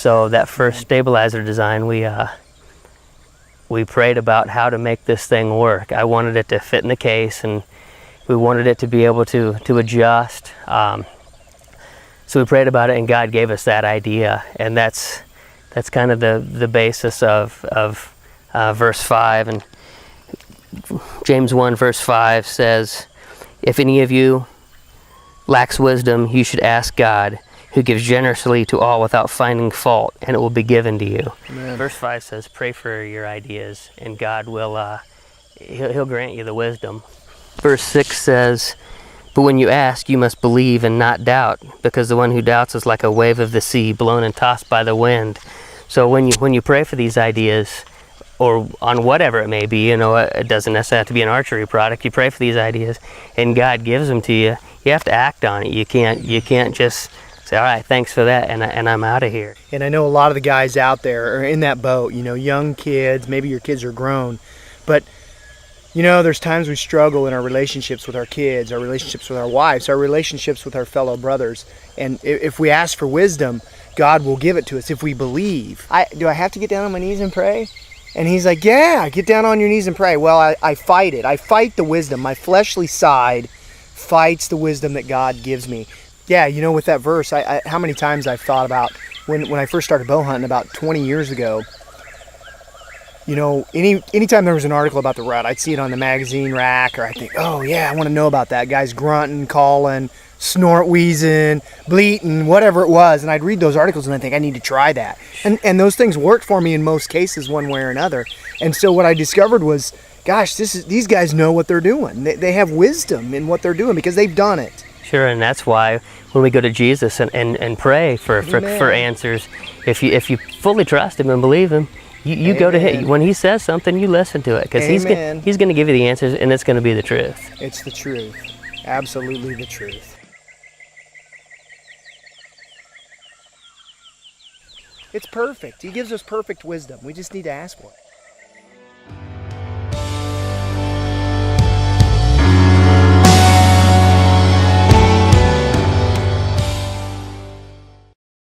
so that first stabilizer design, we prayed about how to make this thing work. I wanted it to fit in the case, and we wanted it to be able to adjust. So we prayed about it, and God gave us that idea, and that's kind of the basis of verse 5. And James 1 verse 5 says, "If any of you lacks wisdom, you should ask God, who gives generously to all without finding fault, and it will be given to you." Amen. Verse 5 says, pray for your ideas, and God will he'll grant you the wisdom. Verse 6 says, "But when you ask, you must believe and not doubt, because the one who doubts is like a wave of the sea, blown and tossed by the wind." So when you pray for these ideas, or on whatever it may be, it doesn't necessarily have to be an archery product. You pray for these ideas, and God gives them to you. You have to act on it. You can't just say, "All right, thanks for that," and I'm out of here. And I know a lot of the guys out there are in that boat. Young kids. Maybe your kids are grown, but there's times we struggle in our relationships with our kids, our relationships with our wives, our relationships with our fellow brothers. And if we ask for wisdom, God will give it to us if we believe. Do I have to get down on my knees and pray? And he's like, yeah, get down on your knees and pray. Well, I fight it. I fight the wisdom. My fleshly side fights the wisdom that God gives me. Yeah, with that verse, how many times I've thought about when I first started bow hunting about 20 years ago. Anytime there was an article about the rut, I'd see it on the magazine rack, or I'd think, oh yeah, I want to know about that. Guy's grunting, calling, snort wheezing, bleating, whatever it was. And I'd read those articles and I'd think, I need to try that. And those things worked for me in most cases, one way or another. And so what I discovered was, gosh, these guys know what they're doing. They have wisdom in what they're doing because they've done it. Sure, and that's why when we go to Jesus and pray for answers, if you fully trust him and believe him, you go to him. When he says something, you listen to it, because he's going to give you the answers, and it's going to be the truth. It's the truth. Absolutely the truth. It's perfect. He gives us perfect wisdom. We just need to ask for it.